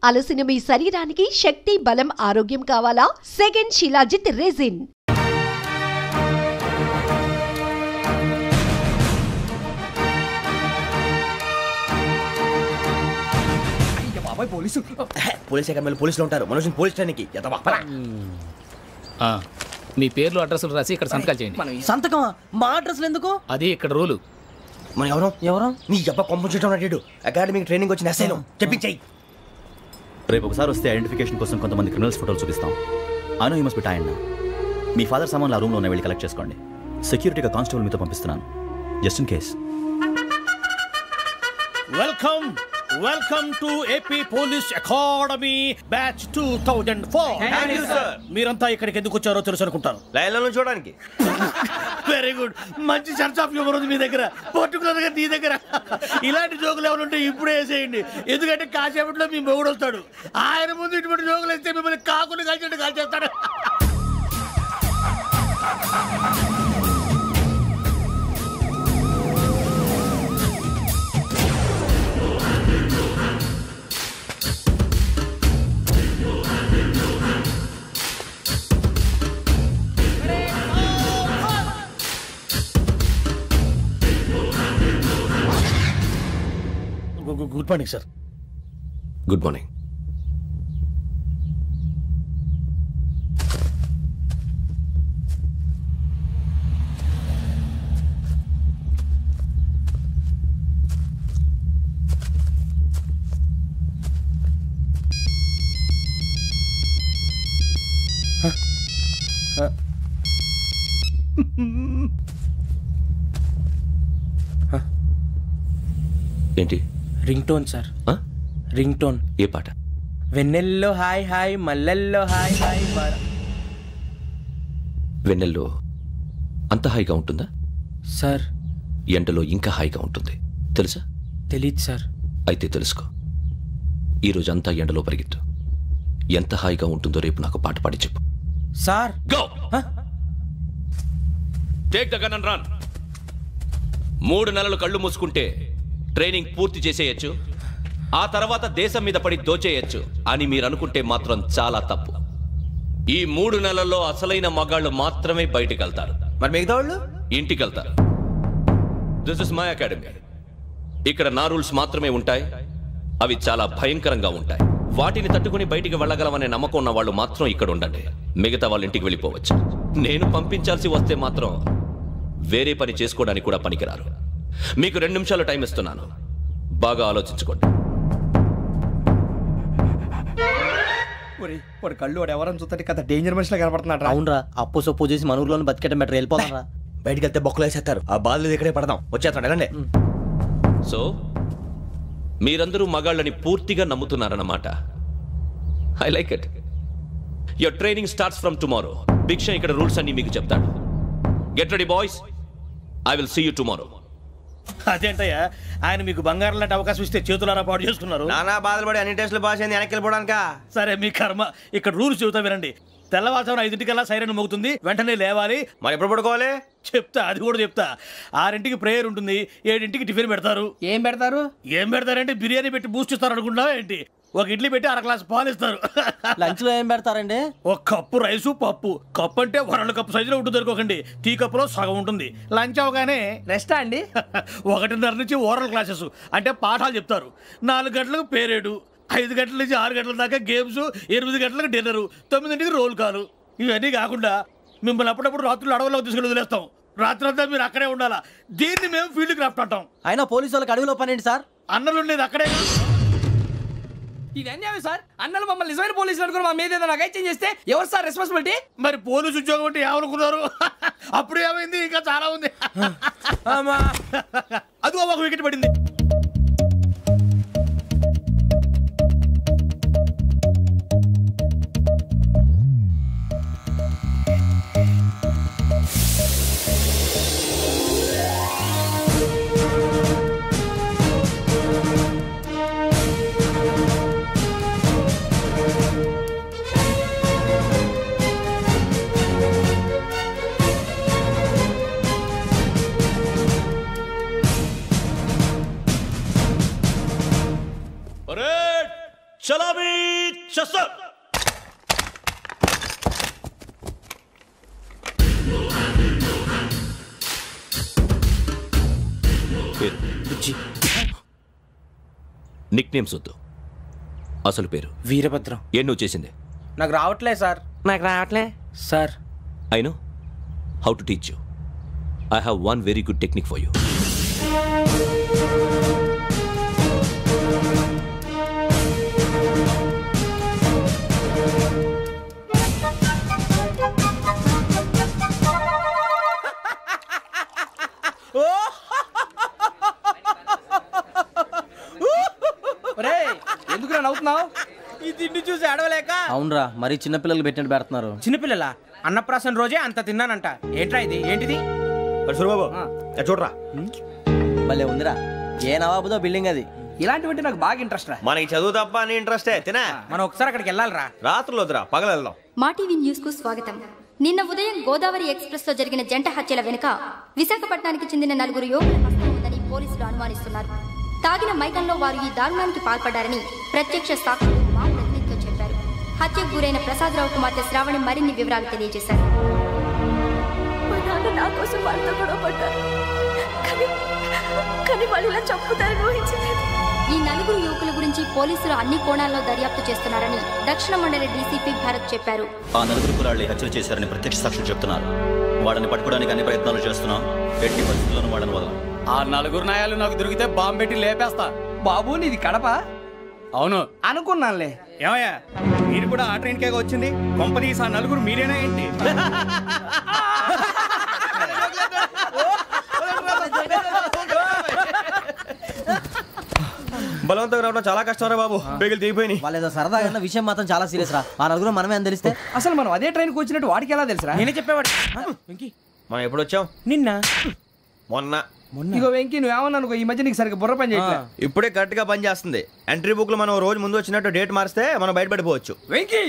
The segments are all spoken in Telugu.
అలసిన మీ శరీరానికి శక్తి, బలం, ఆరోగ్యం కావాలా? Second shilajit resin. పోలీసులు ఉంటారు. మనుషులు పోలీస్ స్టేషన్కి మీ పేర్లు అడ్రస్లు రాసి ఇక్కడ సంతకాలు చేయండి. సంతకం మా అడ్రస్లు ఎందుకు? అది ఇక్కడ రూలు. మనం ఎవరు నీ అబ్బా పంపించడం అన్నాడు. అకాడమిక్ ట్రైనింగ్ వచ్చిన అసైలం చెప్పించాయి. రేపు ఒకసారి వస్తే ఐడెంటిఫికేషన్ కోసం కొంతమంది క్రిమినల్స్ ఫోటోలు చూపిస్తాం. I know you must be tired now. Me father సామాన్లు ఆ రూమ్లో ఉన్న వెళ్ళి కలెక్ట్ చేసుకోండి. సెక్యూరిటీగా కానిస్టేబుల్ మీతో పంపిస్తున్నాను, just in case. Welcome to AP police academy batch 2004. మీరంతా ఇక్కడికి ఎందుకు వచ్చారో తెలుసు అనుకుంటాను. లైన్లను చూడడానికి. Very good. మంచి సెన్స్ ఆఫ్ హ్యూమర్ ఉంది మీ దగ్గర, పర్టికులర్ గా నీ దగ్గర. ఇలాంటి జోకులు ఏమైనా ఉంటే ఇప్పుడే వేసేయండి. ఎందుకంటే కాసేపట్లో మీ మొగుడు వస్తాడు. ఆయన ముందు ఇటువంటి జోకులు వేస్తే మిమ్మల్ని కాకుని కాల్చేట్టు కాల్చేస్తాడు. Good morning sir. Good morning. ఏంటి? Ring tone sir. Ring tone. ఏ పాట? వెన్నెల్లో హాయ్ హాయ్, మల్లెల్లో హాయ్ హాయ్. వెన్నెల్లో అంత హాయిగా ఉంటుందా సార్? ఎండలో ఇంకా హాయిగా ఉంటుంది తెలుసా? తెలీదు సార్. అయితే తెలుసుకో. ఈరోజు అంతా ఎండలో పరిగెత్తు. ఎంత హాయిగా ఉంటుందో రేపు నాకు పాట పాడి చెప్పు. Sir go. Take the gun and run. 3 నెలలు కళ్ళు మూసుకుంటే ట్రైనింగ్ పూర్తి చేసేయచ్చు, ఆ తర్వాత దేశం మీద పడి దోచేయచ్చు అని మీరు అనుకుంటే మాత్రం చాలా తప్పు. ఈ 3 నెలల్లో అసలైన మగాళ్ళు మాత్రమే బయటికి వెళ్తారు. మరి మిగతా వాళ్ళు ఇంటికి వెళ్తారు. This is my academy. ఇక్కడ నా రూల్స్ మాత్రమే ఉంటాయి. అవి చాలా భయంకరంగా ఉంటాయి. వాటిని తట్టుకుని బయటికి వెళ్ళగలమనే నమ్మకం ఉన్న వాళ్ళు మాత్రం ఇక్కడ ఉండండి. మిగతా వాళ్ళు ఇంటికి వెళ్ళిపోవచ్చు. నేను పంపించాల్సి వస్తే మాత్రం వేరే పని చేసుకోవడానికి కూడా పనికిరారు. మీకు 2 నిమిషాలు టైం ఇస్తున్నాను, బాగా ఆలోచించుకోండి. వాడు కళ్ళు వాడు ఎవరని చూస్తే కదా డేంజర్ మనిషిలో కనపడుతున్నాడు. అవునరా, అప్పు సొప్పు చేసి మన ఊర్లో బతికేట బెటర్. వెళ్ళిపోతారా? బయటికి వెళ్తే బొక్కలు వేసేస్తారు. ఆ బాధలు ఇక్కడే పడదాం. వచ్చేస్తాడు వెళ్ళండి. సో మీరందరూ మగాళ్ళని పూర్తిగా నమ్ముతున్నారన్నమాట. I like it. Your training starts from tomorrow. Bhiksha ఇక్కడ రూల్స్ అన్ని మీకు చెప్తాడు. Get ready boys. I will see you tomorrow. అదేంటయ్యా, ఆయన మీకు బంగారం లాంటి అవకాశం ఇస్తే చేతులారా పాటు చేసుకున్నారు. నానా బాధలు పడి అన్ని టెస్టులు పాస్ అయింది, వెనక్కి వెళ్ళిపోవడానికా? సరే మీ కర్మ. ఇక్కడ రూల్స్ చెబుతా వినండి. తెల్లవారుజామున 5 సైరన్ మోగుతుంది, వెంటనే లేవాలి. మరి ఎప్పుడు పడుకోవాలి? చెప్తా, అది కూడా చెప్తా. 6 ప్రేయర్ ఉంటుంది, 7 టిఫిన్ పెడతారు. ఏం పెడతారు? ఏం పెడతారంటే బిర్యానీ పెట్టి బూస్ట్ ఇస్తారు అనుకుంటున్నావా ఏంటి? ఒక ఇడ్లీ పెట్టి 1/2 గ్లాస్ పాలు ఇస్తారు. లంచ్ లో ఏం పెడతారండి? ఒక కప్పు రైసు, పప్పు. కప్పు అంటే 1/2 కప్పు సైజులో ఉంటుంది అనుకోకండి. టీ కప్పులో సగం ఉంటుంది. లంచ్ అవగానే రెస్టా అండి? 1:30 నుంచి ఓరల్ క్లాసెస్ అంటే పాఠాలు చెప్తారు. 4 గంటలకు పేరేడు, 5 గంటల నుంచి 6 గంటల దాకా గేమ్స్, 8 గంటలకు డిన్నరు, 9ంటికి రోల్ కాలు. ఇవన్నీ కాకుండా మిమ్మల్ని అప్పుడప్పుడు రాత్రులు అడవుల్లో తీసుకెళ్ళి వదిలేస్తాం. రాత్రి అంతా మీరు అక్కడే ఉండాలా. దీన్ని మేము ఫీల్డ్ క్రాఫ్ట్ అంటాం. అయినా పోలీసు వాళ్ళకి అడవిలో పని ఏంటి సార్? అన్నలు ఉండేది అక్కడే. ఇది అన్యాయం సార్. అన్నలు మమ్మల్ని నిజమైన పోలీసులు అనుకుని మా మీద ఏదైనా ఎక్స్చేంజ్ చేస్తే ఎవరు సార్ రెస్పాన్సిబిలిటీ? మరి పోలీసు ఉద్యోగం అంటే ఏమనుకున్నారు? అప్పుడు ఏమైంది? ఇంకా చాలా ఉంది. అది ఒక వికెట్ పడింది. నిక్ నేమ్స్ వద్దు, అసలు పేరు. వీరభద్రం. ఏం నువ్వు చేసింది? నాకు రావట్లే sir. Sir. I know how to teach you. I have one very good technique for you. ఎందుకు నవ్వుతున్నావు? ఈ తిండి చూసి అడవలేక. అవునరా, మరి చిన్నపిల్లలు పెట్టినట్టు పెడుతున్నారు. చిన్నపిల్లల అన్నప్రాసన రోజే అంత తిన్నానంట. ఏంట్రా ఇది? ఏంటిది? సూరిబాబు చూడరా, భలే ఉందిరా. ఏ నవాబుదో బిల్డింగ్ అది. ఇలాంటివంటే నాకు బాగా ఇంట్రెస్ట్ రా. మనకి చదువు తప్ప అని ఇంట్రెస్టే. తినా మనం ఒకసారి అక్కడికి వెళ్ళాలిరా. రాత్రులు వద్దురా, పగలు వెళ్దాం. మా టీవీ న్యూస్ కు స్వాగతం. నిన్న ఉదయం గోదావరి ఎక్స్ప్రెస్ లో జరిగిన జంట హత్యల వెనుక విశాఖపట్నానికి చెందిన 4 యువకుల హస్తం ఉందని పోలీసులు అనుమానిస్తున్నారు. తాగిన మైకంలో వారు ఈ దారుణానికి పాల్పడ్డారని ప్రత్యక్ష సాక్షులు మా ప్రతినిధితో చెప్పారు. హత్యకు గురైన ప్రసాదరావు కుమార్తె శ్రావణి మరిన్ని వివరాలు తెలియజేశారు. నా కోసం వాళ్ళతో గొడవ పడ్డారు, కానీ వాళ్ళు ఇలా చంపుతారని ఊహించలేదు. ఈ 4 యువకుల గురించి పోలీసులు అన్ని కోణాల్లో దర్యాప్తు చేస్తున్నారని దక్షిణ మండలి డీసీపీ భరత్ చెప్పారు. ఆ 4 కులాళ్ళు హత్యలు చేశారని ప్రత్యక్ష సాక్షులు చెప్తున్నారు. వాళ్ళని పట్టుకోవడానికి అన్ని ప్రయత్నాలు చేస్తున్నాం. ఎట్టి పరిస్థితుల్లోనూ వాళ్ళని వదలం. ఆ 4 నాయాలు నాకు దొరికితే బాంబు పెట్టి లేపేస్తా. బాబు నీది కడప? అవును అనుకున్నానులే. ఏమయ్యా, మీరు కూడా ఆ ట్రైన్ కేగా వచ్చింది? కంపెనీస్ ఆ 4 మీరేనా ఏంటి? బలవంతంగా రావడం చాలా కష్టం రా బాబు. బేగులు దిగిపోయినాయి. వాళ్ళు ఏదో సరదాగా ఉన్న విషయం మాత్రం చాలా సీరియస్ రా. ఆ 4 మనమే అని తెలిస్తే అసలు మనం అదే ట్రైన్కి వచ్చినట్టు వాడికి ఎలా తెలుసురా? నేనే చెప్పేవాడు. మనం ఎప్పుడు వచ్చాం? నిన్న. మొన్న. ఇగో వెంకీ, నువ్వేమన్నా అనుకో, ఈ మధ్య నీకు సరిగ్గా బుర్ర పని చేయట్లే. ఇప్పుడే కరెక్ట్ గా పని చేస్తుంది. ఎంట్రీ బుక్ లో మనం రోజు ముందు వచ్చినట్టు డేట్ మారిస్తే మనం బయటపడిపోవచ్చు. వెంకీ,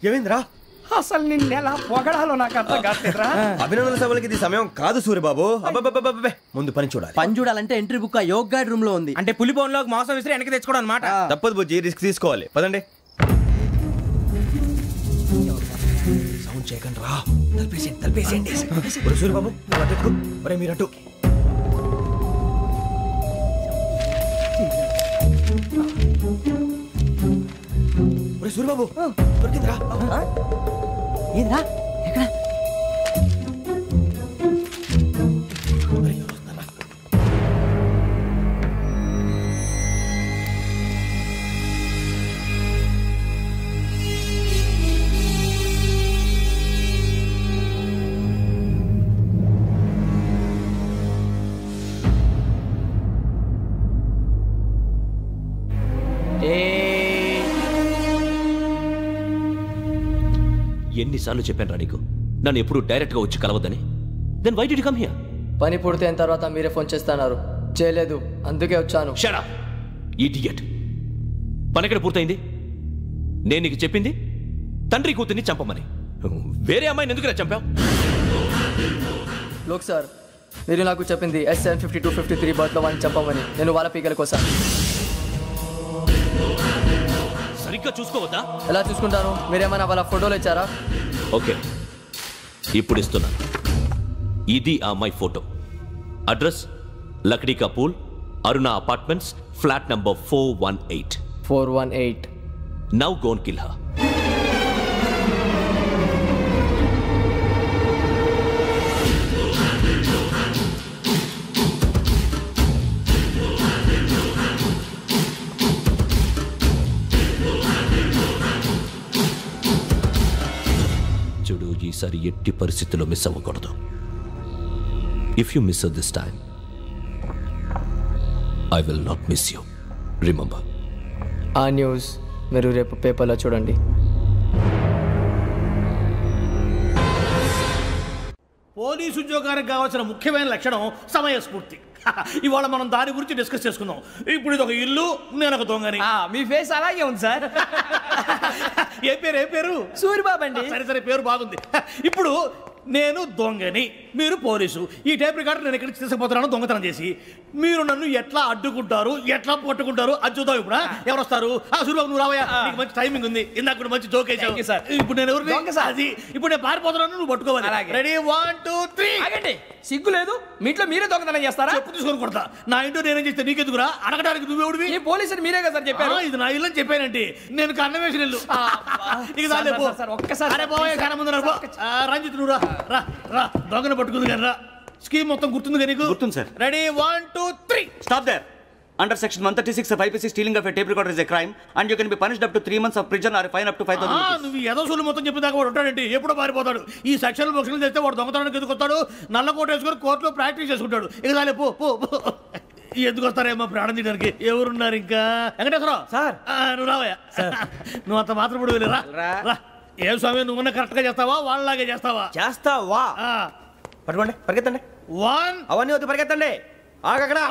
ఏమైందిరా? అసలు నిన్న ఎలా పొగడాలో నాకు అర్థం కాట్లేదురా. అభినందన సభలకి ఇది సమయం కాదు సూరిబాబు. అబ్బబ్బబ్బబ్బబ్బే, ముందు పని చూడాలి. పని చూడాలంటే ఎంట్రీ బుక్ ఆ యోగ్ గైడ్ రూమ్ లో ఉంది. అంటే పులి బోన్లోకి మాంసం విసిరి వెనక్కి తెచ్చుకోవడం అనమాట. తప్పదు బుజ్జి, రిస్క్ తీసుకోవాలి. పదండి. సౌండ్ చేయకండి రా. తలపేసేయండి. సూరిబాబు మీరట్టు. సూరిబాబు దొరికిందిరా. ఏంద్రా ఎక్కడ? ఎన్నిసార్లు చెప్పాను రా నీకు, నన్ను ఎప్పుడు డైరెక్ట్ గా వచ్చి కలవద్దని? Then why did you come here? పని పూర్తయిన తర్వాత మీరే ఫోన్ చేస్తున్నారు. చేయలేదు, అందుకే వచ్చాను. Shut up idiot. పని ఎక్కడ పూర్తయింది? నేను నీకు చెప్పింది తండ్రి కూతుర్ని చంపమని. వేరే అమ్మాయిని ఎందుకు చంపావు? లోక్ సార్, మీరు నాకు చెప్పింది SN5253 బర్త్లో వాడిని చంపమని. నేను వాళ్ళ పీకల కోసం. సరిగ్గా చూసుకోవద్దా? ఎలా చూసుకుంటాను? మీరేమైనా వాళ్ళ ఫోటోలు ఇచ్చారా? ఓకే, ఇప్పుడు ఇస్తున్నాను. ఇది ఆ అమ్మాయి ఫోటో. అడ్రస్ లక్డీ కా pool, Aruna apartments, flat number 418. 418. Now go and kill her. చూడు, ఈసారి ఎట్టి పరిస్థితుల్లో మిస్ అవ్వకూడదు. If you miss this time, I will not miss you. Remember. ఆ న్యూస్ మీరు రేపు పేపర్లో చూడండి. పోలీసు ఉద్యోగానికి కావాల్సిన ముఖ్యమైన లక్షణం సమయస్ఫూర్తి. ఇవాళ మనం దాని గురించి డిస్కస్ చేసుకుందాం. ఇప్పుడు ఇది ఒక ఇల్లు, నేను ఒక దొంగని. మీ ఫేస్ అలాగే ఉంది సార్. ఏ పేరు? సూరిబాబు అండి. సరే పేరు బాగుంది. ఇప్పుడు నేను దొంగని, మీరు పోలీసు. ఈ టైప్ రికార్డు నేను ఎక్కడికి తీసుకుపోతున్నాను దొంగతనం చేసి. మీరు నన్ను ఎట్లా అడ్డుకుంటారు, ఎట్లా పట్టుకుంటారు అది చూద్దాం. ఇప్పుడు ఎవరు వస్తారు? సూర్యబాబు నువ్వు రావయ్యా, నీకు మంచి టైమింగ్ ఉంది. ఇందాక కూడా మంచి జోక్ వేసావు. ఇప్పుడు నేను ఎవరు? అది ఇప్పుడు నేను పారిపోతున్నాను, నువ్వు పట్టుకోవాలి. రెడీ 1 2 3. ఆగండి, సిగ్గు లేదు? మీ ఇంట్లో మీరే దొంగతనం చేస్తారా? చెప్పు తీసుకొని కొడతా. నా ఇంట్లో నేనేం చేస్తే నీకెందుకురా? అడగడానికి నువ్వెవడివి? ఈ పోలీసులు మీరే కదా సార్ చెప్పారు. ఇది నా ఇల్లు అని చెప్పానంటే నేను కన్నం వేసిన ఇల్లు. ఒక్కసారి రంజిత్ నువ్వు రా రా దొంగను పట్టుకుంది కానీ రా. స్కీమ్ మొత్తం గుర్తుంది కానీ గుర్తుంది sir. Ready 1 2 3. Stop there. Under section 136 of IPC, stealing of a tape recorder is a crime and you can be punished up to 3 months of prison or a fine up to 5,000 rupees. నువ్వు ఏదో సొల్లు మొత్తం చెప్పేదాకా వాడు ఉంటాడంటే ఎప్పుడో పారిపోతాడు. ఈ సెక్షన్లు బొక్షన్లు చేస్తే వాడు దొంగతనానికి ఎందుకు వస్తాడు? నల్ల కోట వేసుకొని కోర్టులో ప్రాక్టీస్ చేసుకుంటాడు. ఇక చాలే పో పో. ఎందుకు వస్తారేమో ప్రాణం తీయడానికి? ఎవరున్నారు ఇంకా? వెంకటేశ్వరరావు సార్, నువ్వు రావయ్యా. నువ్వు అంత మాత్రం ఇప్పుడు వెళ్ళి రా. ఏ స్వామి, నువ్వున్న కరెక్ట్ గా చేస్తావా వాళ్ళలాగే చేస్తావా? చేస్తావా? పట్టుకోండి, పరిగెత్తండి. 1 అవన్నీ వద్దు, పరిగెత్తండి. ఆగక్కడ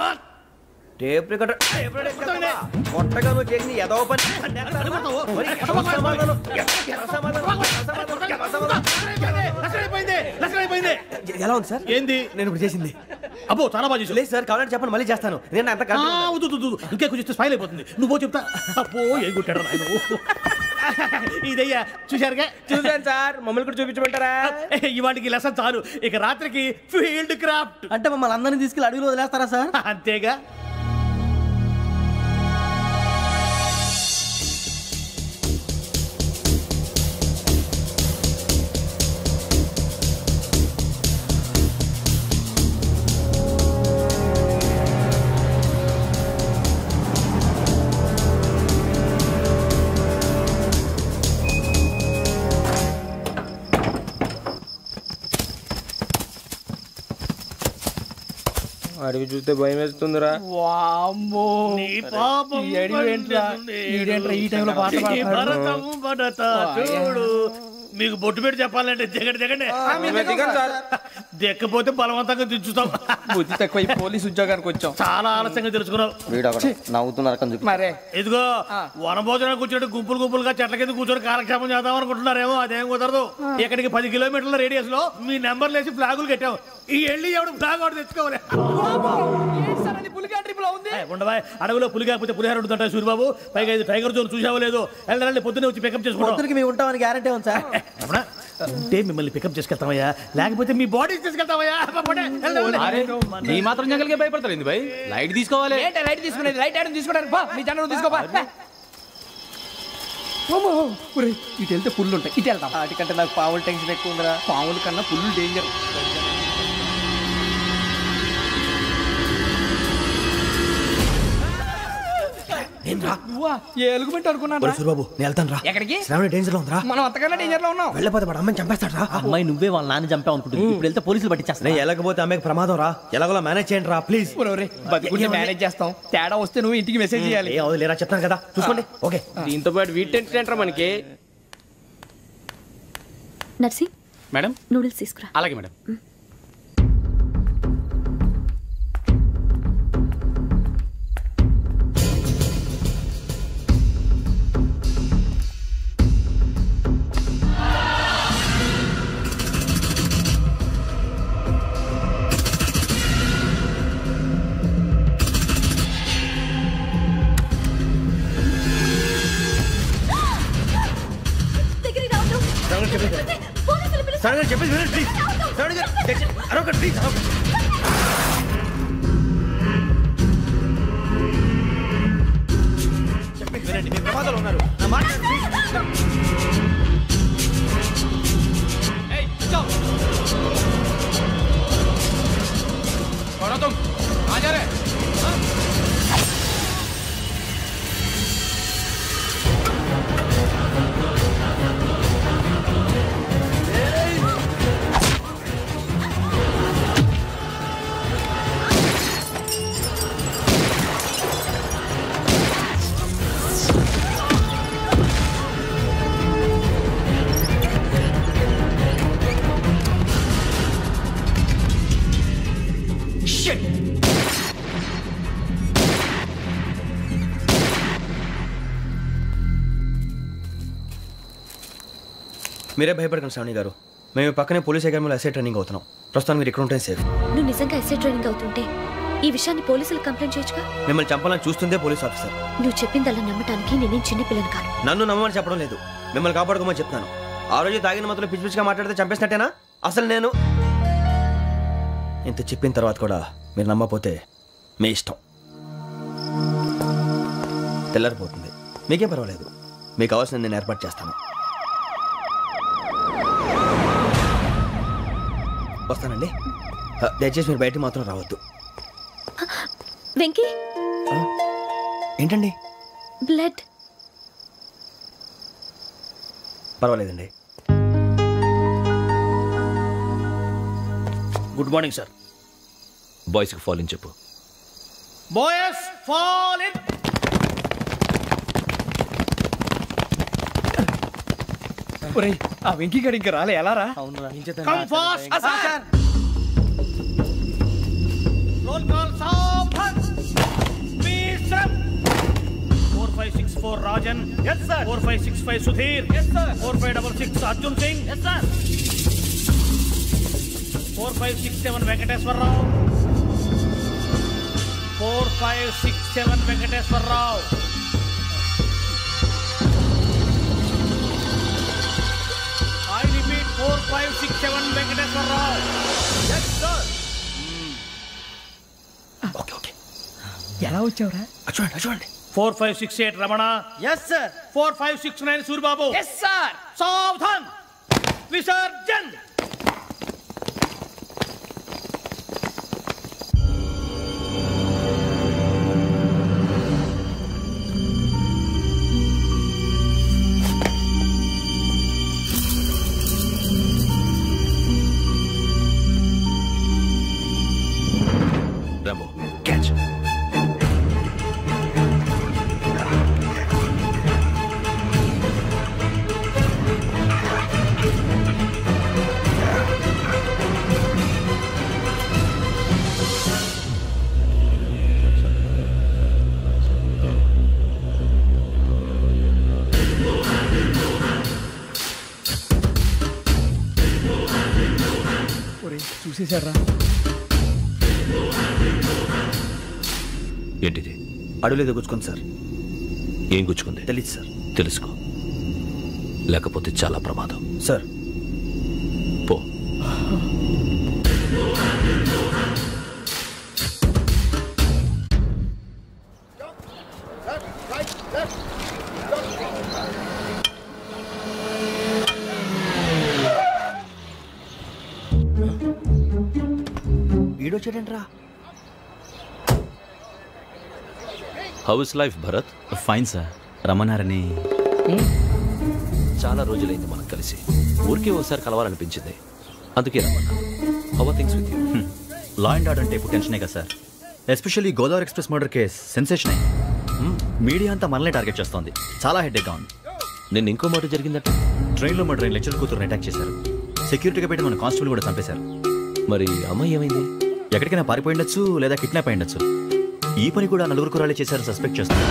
టేప్ రికార్డర్ కొట్టగా నువ్వు చేసి ఏదో పని. ఎలా ఉంది సార్? ఏంది నేను ఇప్పుడు చేసింది? అబ్బో చాలా బాగా చేసి. లేదు సార్, కావాలంటే చెప్పండి, మళ్ళీ చేస్తాను. నేను అంత ఇంకే కొంచెం స్మైల్ అయిపోతుంది. నువ్వు చెప్తా. అబ్బో ఏం కొట్టాడు ఆయన. ఇదయ్యా చూశారుగా? చూసాను సార్, మమ్మల్ని కూడా చూపించమంటారా? ఇవాటికి లెసన్ చాలు. ఇక రాత్రికి ఫీల్డ్ క్రాఫ్ట్. అంటే మమ్మల్ని అందరినీ తీసుకెళ్ళి అడుగులు వదిలేస్తారా సార్? అంతేగా. అడిగి చూస్తే భయం వేస్తుందిరా. చూడు, మీకు బొట్టు పెట్టి చెప్పాలంటే దిగండి. దిక్కపోతే బలవంతంగా దించుతాం. బుద్ధి తక్కువ పోలీస్ ఉద్యోగానికి వచ్చాం. చాలా ఆలస్యంగా తెలుసుకున్నావు. నవ్వుతున్నారు. ఇదిగో వనభోజనానికి కూర్చోటి గుంపులుగా చెట్ల కింద కూర్చొని కాలక్షేపం చేద్దాం అనుకుంటున్నారేమో. అదేం కుదరదు. ఇక్కడికి 10 కిలోమీటర్ల రేడియస్ లో మీ నెంబర్లు వేసి ఫ్లాగులు కట్టాం. ఈ వెళ్ళి ఎవడు ఫ్లాగ్ ఒకటి తెచ్చుకోవాలి. ఉండవా, అడవిలో పులి కాకపోతే పులిహార ఉంటుంటాయి సూర్యబాబు. పైగా ఇది టైగర్ జోన్ చూసావో లేదో. వెళ్ళాలి, పొద్దున్నే వచ్చి పికప్ చేసుకుంటాం. మేము ఉంటామని గ్యారంటీ ఉంది సార్. ఉంటే మిమ్మల్ని పికప్ చేసుకెళ్తామయ్యా, లేకపోతే మీ బాడీ తీసుకెళ్తామయ్యా. నీ మాత్రం జంగల్కే భయపడతారు భయ్. లైట్ తీసుకోవాలి. లైట్ తీసుకునేది లైట్ ఐటమ్ తీసుకోవడానికి మీ జనం తీసుకోవా. ఇటు వెళ్తే పుల్లు ఉంటాయి, ఇటు వెళ్తాం. వాటికంటే నాకు పావులు టెన్షన్ ఎక్కువ ఉందిరా. పాముల కన్నా పుల్లు డేంజర్. ఎలుగుబెట్టి అనుకున్నాను. సూర్యబాబు నేను వెళ్తాను రా. ఎక్కడికి? శ్రావణి డేంజర్ లో ఉందిరా. మనం అంతకన్నా డేంజర్ లో ఉన్నాం. వెళ్ళపోతే వాడు అమ్మని చంపేస్తాడు రా. అమ్మాయి నువ్వే వాళ్ళ నాన్న చంపావు అనుకుంటుంది. ఇప్పుడు వెళ్తే పోలీసులు పట్టించేస్తా. నేను వెళ్ళకపోతే అమ్మాయికి ప్రమాదం రా. ఎలాగోలా మేనేజ్ చేయండి రా ప్లీజ్. బతికుంటే మేనేజ్ చేస్తాం. తేడా వస్తే నువ్వు ఇంటికి మెసేజ్ చేయాలి. లేరా చెప్తాను కదా, చూసుకోండి. ఓకే. దీంతో పాటు వీటి టెంట్ మనకి. నర్సి మేడం నూడిల్స్ తీసుకురా. అలాగే మేడం. చెప్పేసి వినండి ప్లీజ్. అరొకటి ప్లీజ్. చెప్పేసి వినండి, మీరు ప్రమాదాలు ఉన్నారు. నా మాట మీరే భయపడకండి శ్రావణి గారు. మేము పక్కనే పోలీస్ అకాడమీలో ఎస్ఐ ట్రైనింగ్ అవుతున్నాం. ప్రస్తుతానికి మీరు ఇక్కడ ఉంటే సేఫ్. నువ్వు నిజంగా ఎస్ఐ ట్రైనింగ్ అవుతుంటే ఈ విషయాన్ని పోలీసులకు కంప్లైంట్ చేయొచ్చుగా. మిమ్మల్ని చంపాలని చూస్తుందే పోలీస్ ఆఫీసర్. నువ్వు చెప్పిందల్లా నమ్మటానికి నేనేం చిన్న పిల్లని కాను. నన్ను నమ్మమని చెప్పడం లేదు, మిమ్మల్ని కాపాడుకోమని చెప్తాను. ఆ రోజు తాగిన మొత్తంలో పిచ్చి పిచ్చిగా మాట్లాడితే చంపేసినట్టేనా? అసలు నేను ఇంత చెప్పిన తర్వాత కూడా మీరు నమ్మకపోతే మీ ఇష్టం. తెల్లారిపోతుంది, మీకేం పర్వాలేదు. మీకు కావాల్సిన నేను ఏర్పాటు చేస్తాను. వస్తానండి. దయచేసి మీరు బయట మాత్రం రావద్దు. వెంకీ, ఏంటండి? బ్లడ్. పర్వాలేదండి. Good morning sir. బాయ్స్కి ఫాల్ ఇన్ చెప్పు. Boys fall in. ఒరేయ్, ఆ వెంకీ గడి ఇంకా రాలే, ఎలా రా? Come fast sir. Roll call సావధాన్. విశ్రమ్. 4564 Rajan. yes sir. 4565 Sudheer. yes sir. 4566 Arjun Singh. yes sir. 4567 Venkateswara Rao. 4567 Venkateswara Rao. I repeat 4567 Venkateswara Rao. yes sir. Okay. ఎలా వచ్చావురా? చూడండి. 4568 Ramana. Yes sir. 4569 Suryababu. Yes sir. సావధాన్. విసర్జన్. Rambo, catch. చూసేశారా? ఏంటిది? అడుగులేదు గుచ్చుకుంది సార్. ఏం గుచ్చుకుంది? తెలీదు సార్. తెలుసుకో, లేకపోతే చాలా ప్రమాదం. సార్ పో. వీడొచ్చాడంట్రా. How is life Bharat? Fine sir. రమ్మన్నారని. చాలా రోజులైంది మనం కలిసి. ఊరికే ఒకసారి కలవాలనిపించింది, అందుకే రమ్మన్నా. How are things with you? Law and order అంటే ఇప్పుడు టెన్షనే కదా sir. Especially Godavari express murder case sensation అయింది. మీడియా అంతా మనల్ని టార్గెట్ చేస్తోంది. చాలా హెడ్ఏక్గా ఉంది. నిన్న ఇంకో మాట జరిగిందట. ట్రైన్లో మా ట్రైన్ లెక్చర్ కూతురుని అటాక్ చేశారు. సెక్యూరిటీగా పెట్టి మన కానిస్టేబుల్ కూడా చంపేశారు. మరి అమ్మాయి ఏమైంది? ఎక్కడికైనా పారిపోయి ఉండొచ్చు, లేదా కిడ్నాప్ అయి ఉండొచ్చు. ఈ పని కూడా నలుగురు కురాలే చేశారు సస్పెక్ట్ చేస్తున్నారు.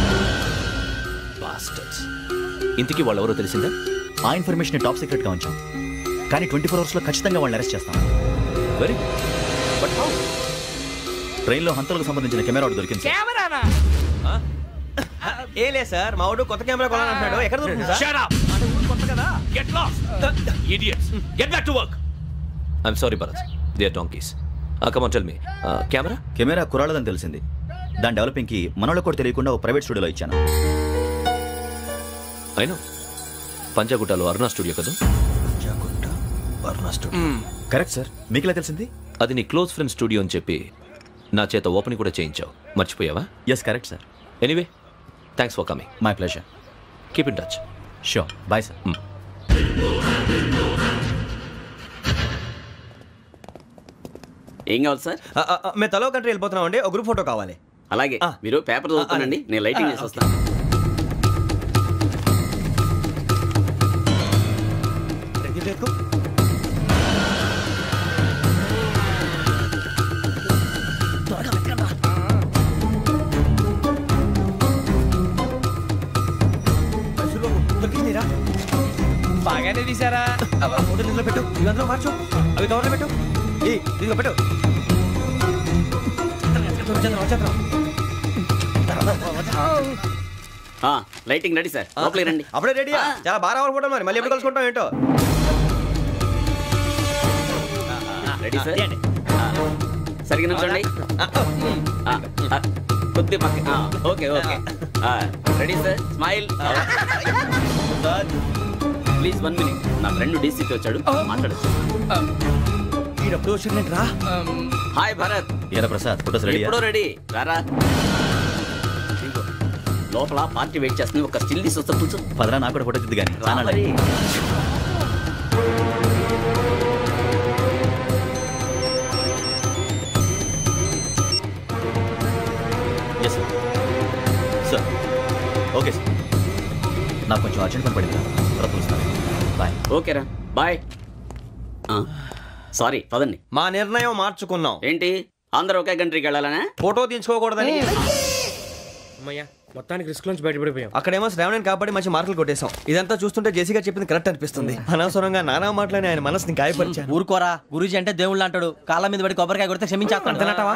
బాస్టర్స్. ఇంతకీ వాళ్ళు ఎవరో తెలిసిందా? ఆ ఇన్ఫర్మేషన్ టాప్ సీక్రెట్ గా ఉంచాం, కానీ 24 hours లో ఖచ్చితంగా వాళ్ళని అరెస్ట్ చేస్తాం. Very but how? ట్రైన్లో హంతలకు సంబంధించిన కెమెరా ఒకటి దొరికింది. కెమెరానా? ఏ లే సార్, మా వాడు కొత్త కెమెరా కొనాలంటున్నాడు. ఎక్కడ దొరుకుతుంది సార్? Shut up! కొత్త కదా. Get lost. Idiots! Get back to work! I'm sorry, Bharat. They are donkeys. Come on, tell me. Camera కురాలదని తెలిసింది. దాని డెవలపింగ్ కి మనోళ్ళకి కూడా తెలియకుండా ఒక ప్రైవేట్ స్టూడియోలో ఇచ్చాను. అయినా పంజాగుట్టలో అరుణ స్టూడియో కదా? Correct sir. మీకు ఎలా తెలిసింది? అది నీ క్లోజ్ ఫ్రెండ్ స్టూడియో అని చెప్పి నా చేత ఓపెన్ కూడా చేయించావు. మర్చిపోయావా? Yes correct sir. Anyway, thanks for coming. My pleasure. Keep in touch. Sure. Bye sir. ఏం కావాలి సార్? మేము తలో కంట్రీ వెళ్ళిపోతున్నాం అండి. ఒక గ్రూప్ ఫోటో కావాలి. అలాగే, మీరు పేపర్ చదువుతానండి, నేను లైటింగ్ చేసి వస్తాను. బాగానే తీసారా? ఫోటో ఇందులో పెట్టు, ఇవి అందులో మార్చు, అవి కవర్లో పెట్టు. ఇదిగో పెట్టు. లైటింగ్ రెడీ సార్, లోపలికి రండి. అప్పుడే రెడీయా? చాలా బాగా రావాలి ఫోటో, మరి మళ్ళీ ఎప్పుడు కలుసుకుంటాం ఏంటో. రెడీ సార్, సరిగ్గా నిల్చోండి. కొద్ది పక్క. Okay okay, ready sir. Smile. Please 1 minute. నా ఫ్రెండ్ డీసీకి వచ్చాడు, మాట్లాడచ్చు. హాయ్ భరత్. ఏరా ప్రసాద్, ఫోటోస్ రెడీ? ఎప్పుడో రెడీ. రారా, లోపల పార్టీ వెయిట్ చేస్తుంది. ఒక స్టిల్ తీసి వస్తా, కూర్చో. పదరా, నాకు కూడా ఫోటో తిద్ది కానీ. సార్ ఓకే సార్, నాకు కొంచెం అర్జెంట్ పని పడింది, తర్వాత చూస్తాను. బాయ్. ఓకేరా, బాయ్. సారీ, పదండి. మా నిర్ణయం మార్చుకున్నాం. ఏంటి, అందరూ ఒకే కంట్రీకి వెళ్ళాలనే? ఫోటో తీసుకోకూడదని. అమ్మయ్యా, మొత్తానికి రిస్క్ నుంచి బయటపడిపోయాం. అక్కడేమో శ్రావణిని కాబట్టి మంచి మార్కులు కొట్టేశాం. ఇదంతా చూస్తుంటే జేసీగా చెప్పింది కరెక్ట్ అనిపిస్తుంది. అనవసరంగా నానా మాటలని ఆయన మనసుని గాయపరిచాను. ఊరుకోరా, గురూజీ అంటే దేవుళ్ళు అంటాడు. కాళ్ళ మీద పడి కొబ్బరికాయ కొడితే క్షమించేస్తానంటావా?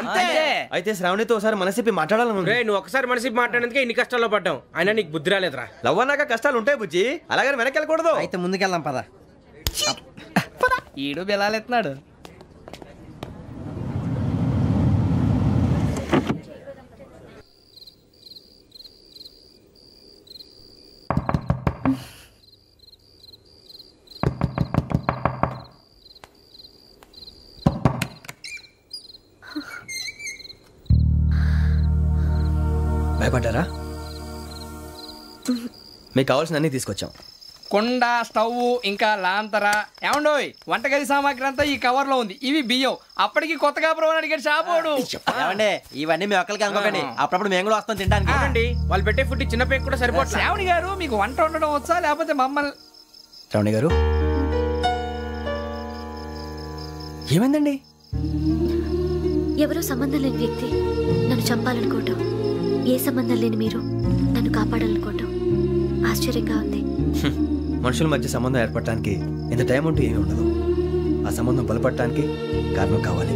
అయితే శ్రావణితో ఒకసారి మనసిప్పి మాట్లాడాలను. నువ్వు ఒకసారి మనసిప్పి మాట్లాడేందుకే ఇన్ని కష్టాల్లో పడ్డాం. అయినా నీకు బుద్ధి రాలేదురా. లవ్ అన్నాక కష్టాలు ఉంటాయి బుజ్జి, అలాగని వెనక్కి వెళ్ళకూడదు. అయితే ముందుకెళ్దాం పద. ఈడు బెలాలెత్తున్నాడు. భయపడ్డారా? మీకు కావాల్సిన అన్ని తీసుకొచ్చాం. కొండ, స్టవ్, ఇంకా లాంతర. ఏమండోయ్, వంటగది సామాగ్రి అంతా ఈ కవర్ లో ఉంది. ఇవి బియ్యం. అప్పటికి కొత్తగా బ్రౌన్ అడిగాడు షాపోడు. ఏమండి, ఇవన్నీ మీ ఒక్కరికి అనుకోకండి, అప్పుడప్పుడు మేము కూడా వస్తాం తినడానికి. వాళ్ళు పెట్టే ఫుడ్ చిన్న పేరు కూడా సరిపోతుంది. శ్రావణి గారు, మీకు వంట వండడం వచ్చా, లేకపోతే మమ్మల్ని? శ్రావణి గారు, ఏమైందండి? ఎవరో సంబంధం లేని వ్యక్తి నన్ను చంపాలనుకోవటం, ఏ సంబంధం లేని మీరు నన్ను కాపాడాలనుకోవటం ఆశ్చర్యంగా ఉంది. మనుషుల మధ్య సంబంధం ఏర్పడటానికి ఇంత టైం ఉంటూ ఏమీ ఉండదు. ఆ సంబంధం బలపడటానికి కారణం కావాలి.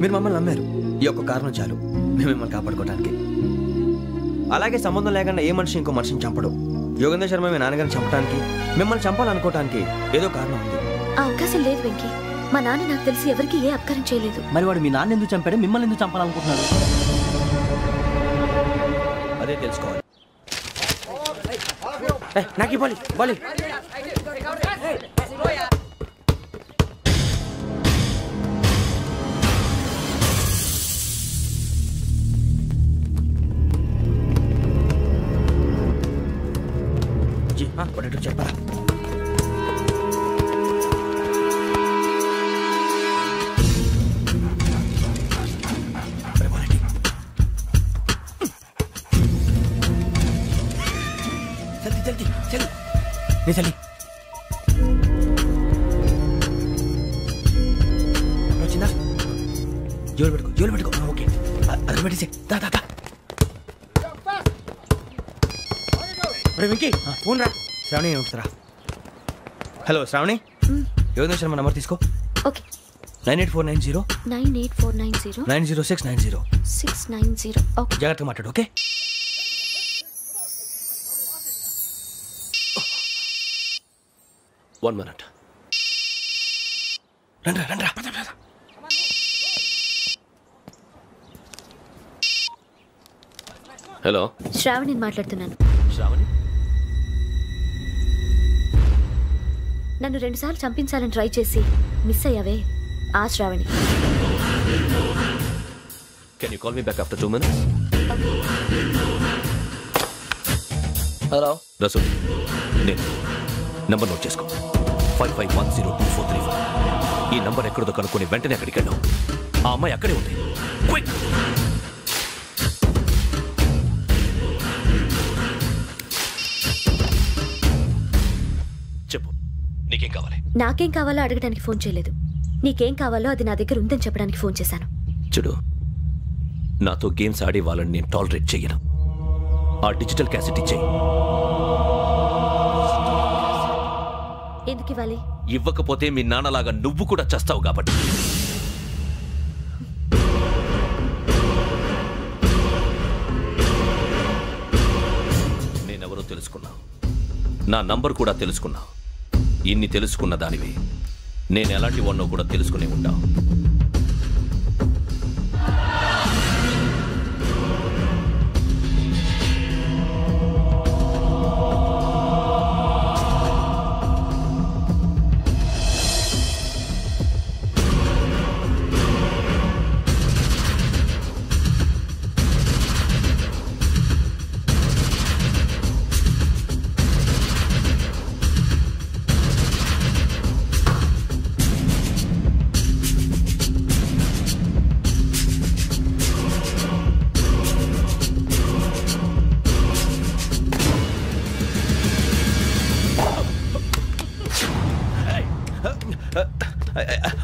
మీరు మమ్మల్ని నమ్మారు, ఈ ఒక్క కారణం చాలు మేము మిమ్మల్ని కాపాడుకోవటానికి. అలాగే సంబంధం లేకుండా ఏ మనిషి ఇంకో మనిషిని చంపడు. యోగేంద్ర శర్మ మీ నాన్నగారిని చంపడానికి, మిమ్మల్ని చంపాలనుకోవటానికి ఏదో కారణం ఉంది. ఆ అవకాశం లేదు వెంకీ. మా నాన్న నాకు తెలిసి ఎవరికి ఏ అపకారం చేయలేదు. మరి వాడు మీ నాన్న ఎందుకు చంపాడు, మిమ్మల్ని ఎందుకు చంపాలనుకుంటున్నాడు? అదే తెలుసుకోవాలి. నాకు బాలి బాలి. చెప్పరా? చలి వచ్చిందా? జోలు పెట్టుకో. ఓకే, అది పెట్టేసి వెంకీ ఫోన్ రా. శ్రావణి ఏమిటరా? హలో శ్రావణి, యోగేంద్ర శర్మ నంబర్ తీసుకో. ఓకే. 98490 98490 90690 690. ఓకే, జాగ్రత్తగా మాట్లాడు. Okay, one minute. రండ్రా. హలో, శ్రావణిని మాట్లాడుతున్నాను. శ్రావణి, నన్ను 2 సార్లు చంపించాలని ట్రై చేసి మిస్ అయ్యావే, ఆ Shravani. Can you call me back after 2 minutes? Hello Rasool, నేను నంబర్ నోట్ చేసుకో. 55102435. ఈ నంబర్ ఎక్కడదో కనుక్కొని వెంటనే అక్కడికి వెళ్ళాం. ఆ అమ్మాయి అక్కడే ఉంది. క్విక్! చెప్పు, నీకేం కావాలి? నాకేం కావాలో అడగడానికి ఫోన్ చేయలేదు. నీకేం కావాలో అది నా దగ్గర ఉందని చెప్పడానికి ఫోన్ చేశాను. చూడు, నాతో గేమ్స్ ఆడే వాళ్ళని నేను టాలరేట్ చెయ్యను. ఆ డిజిటల్ క్యాసెట్ ఇచ్చేయి. ఎందుకు ఇవ్వాలి? ఇవ్వకపోతే మీ నాన్నలాగా నువ్వు కూడా చస్తావు కాబట్టి. నా నంబర్ కూడా తెలుసుకున్నా. ఇన్ని తెలుసుకున్న దానివి నేను ఎలాంటి వాడినో కూడా తెలుసుకునే ఉంటా.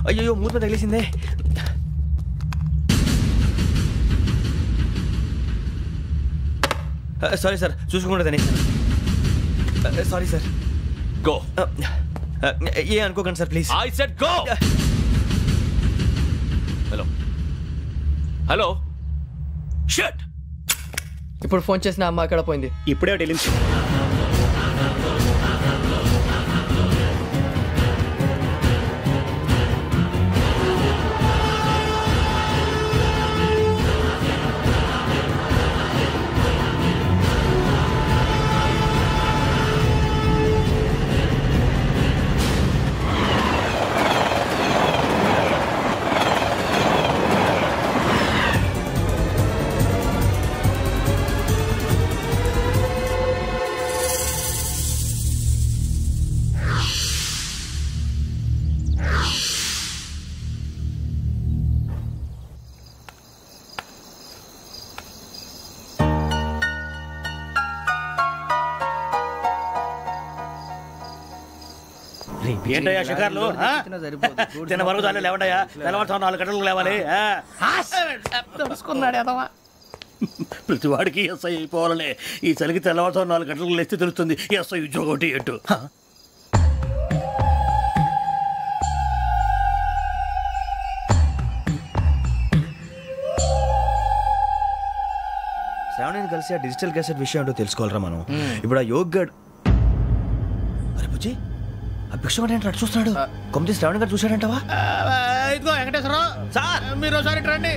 అయ్యో మూత తగిలేసిందే. సారీ సార్, చూసుకోకుండా సారీ సార్. గో. ఏ అనుకోకండి sir please. I said go. Hello hello shut. ఇప్పుడు ఫోన్ చేసిన అమ్మ అక్కడ పోయింది. ఇప్పుడే వెళ్ళింది. ఏంటయ్యా షికార్లు? తిన్న వరకు చాలు లేవండయ్యా. తెల్లవారుతాం 4 గంటలకు లేవాలి. ప్రతి వాడికి ఎస్ఐ అయిపోవాలనే ఈ చలికి తెల్లవారుతాం 4 గంటలకు లేస్తే తెలుస్తుంది ఎస్ఐ ఉద్యోగం ఒకటి ఎట్టు. శ్రావణిని కలిసి ఆ డిజిటల్ క్యాసెట్ విషయం ఏంటో తెలుసుకోవాలరా మనం. ఇప్పుడు ఆ యోగ్ గడ్ అరే బుజ్జి ఆ భిక్షం ఏంటో అటు చూస్తున్నాడు. కొమ్మిది శ్రావణి గారు చూశాడంటవా? ఇదిగో వెంకటేశ్వరరావు సార్, మీరు ఒకసారి రండి.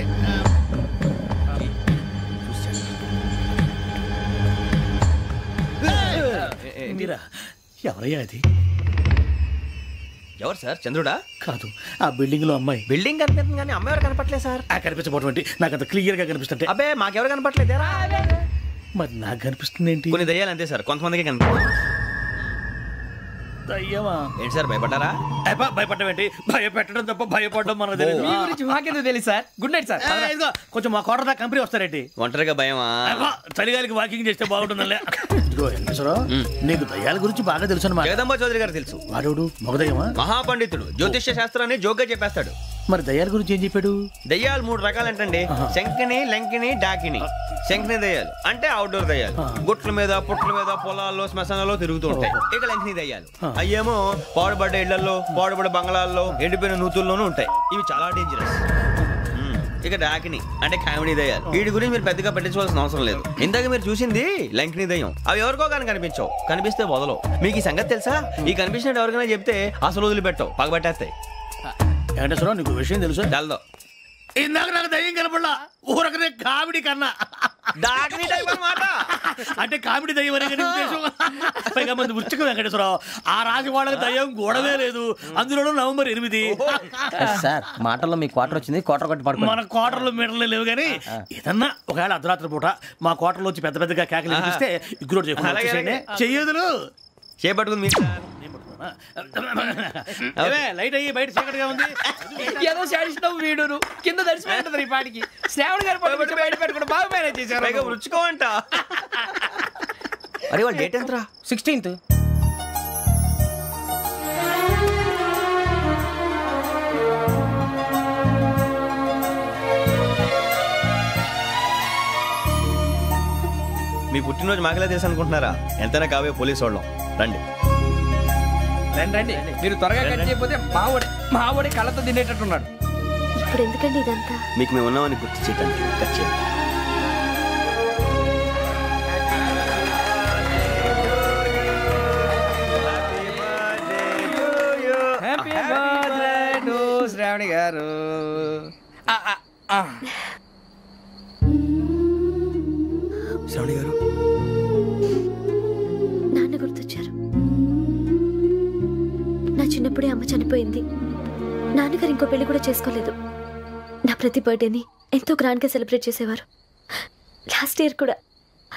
మీరా? ఎవరయ్యా అది? ఎవరు సార్? చంద్రుడా? కాదు, ఆ బిల్డింగ్ లో అమ్మాయి. బిల్డింగ్ కనిపిస్తుంది కానీ అమ్మాయి ఎవరు కనపట్లేదు సార్. కనిపించబోటువంటి నాకు అంత క్లియర్ గా కనిపిస్తుంటే. అబ్బే మాకెవరు కనపట్లేదేరా? మరి నాకు కనిపిస్తుంది ఏంటి? కొన్ని దయ్యాలు అంతే సార్, కొంతమందికి కనిపిస్తుంది. దయ్యమా? ఏంటి సార్ భయపడ్డారా? భయపడడం ఏంటి? భయపెట్టడం తప్ప భయపడడం మనకు తెలియదు. మీ గురించి మాకెందుకు తెలియదు సార్. Good night sir. ఇదిగో కొంచెం మా కోట దాకా కంపెనీ వస్తారేంటి? ఒంటరిగా భయమా? చలిగాలికి వాకింగ్ చేస్తే బాగుంటుందిలే. ఇదిగో వెంకటేశ్వరరావు, నీకు దయ్యాల గురించి బాగా తెలుసు అన్నమాట. జగదంబ చౌదరి గారు తెలుసు. వాడు మగదయ్యమా? మహాపండితుడు, జ్యోతిష్య శాస్త్రాన్ని జోగ్గా చెప్పేస్తాడు. మరి దయ్యాల గురించి ఏం చెప్పాడు? దయ్యాలు 3 రకాలంటండి. శంకిని, లంకిని, డాకిని. శంకిని దయ్యాలు అంటే అవుట్డోర్ దయ్యాలు, గుట్ల మీద పుట్ల మీద పొలాల్లో శ్మశానాల్లో తిరుగుతూ ఉంటాయి. ఇక లంకిని దయ్యాలు అయ్యేమో పాడుబడ్డ ఇళ్లలో, పాడుబడ్డ బంగ్లాల్లో, ఎండిపోయిన నూతుల్లోనూ ఉంటాయి. ఇవి చాలా డేంజరస్. ఇక డాకిని అంటే కామెడీ దయ్యాలు. వీటి గురించి మీరు పెద్దగా పట్టించుకోవాల్సిన అవసరం లేదు. ఇందాక మీరు చూసింది లంకిని దయ్యం. అవి ఎవరికో కానీ కనిపించవు, కనిపిస్తే వదలవు. మీకు ఈ సంగతి తెలుసా? ఈ కనిపించినట్టు ఎవరికైనా చెప్తే అసలు వదిలిపెట్టవు, పగబట్టేస్తాయి. వెంకటేశ్వరరావు, నీకు విషయం తెలుసు? తెలదో. ఇందాక నాకు దయ్యం కనపడలా, ఊరకనే కామెడీ కన్నా. డాకిని టైప్ అన్నమాట. అంటే కామెడీ దయ్యం అనే ఉద్దేశం. పైగా మంది ఉచ్చక వెంకటేశ్వరరావు, ఆ రాజు వాళ్ళకి దయ్యం గోడవే లేదు. అందులోనూ నవంబర్ 8. సార్ మాటల్లో మీ క్వార్టర్ వచ్చింది, క్వార్టర్ కొట్టి పడుకో. మన క్వార్టర్లో మీటర్లు లేవు కానీ ఏదన్నా ఒకవేళ అర్ధరాత్రి పూట మా క్వార్టర్లో వచ్చి పెద్ద పెద్దగా కేకలు ఇస్తే ఇగ్గురు చెయ్యదులు చేపట్టుకుంది మీరు. లైట్ అయ్యి బయట చీకటిగా ఉంది. ఏదో శాడిస్తావు వీడును కింద దర్శనం ఈ పాటికి. శ్రావణ్ గారు బయట పెట్టుకుని బాగా మేనేజ్ చేశారు. రుచుకోమంట. అరే వాళ్ళ డేట్ ఎంతరా? 16th. మీ పుట్టినరోజు మాకలే తెలుసు అనుకుంటున్నారా? ఎంతైనా కావే పోలీసు వాళ్ళం. రండి రండి. మీరు త్వరగా కట్ చేయకపోతే మావడి కళ్ళతో తినేటట్టున్నాడు. ఇప్పుడు ఎందుకండి ఇదంతా? మీకు మేము ఉన్నామని గుర్తు చేయడానికి కట్ చేయండి. శ్రావణి గారు. శ్రావణి గారు నాన్న గుర్తొచ్చారు. నా చిన్నప్పుడే అమ్మ చనిపోయింది. నాన్నగారు ఇంకో పెళ్లి కూడా చేసుకోలేదు. నా ప్రతి బర్త్డేని ఎంతో గ్రాండ్గా సెలబ్రేట్ చేసేవారు. లాస్ట్ ఇయర్ కూడా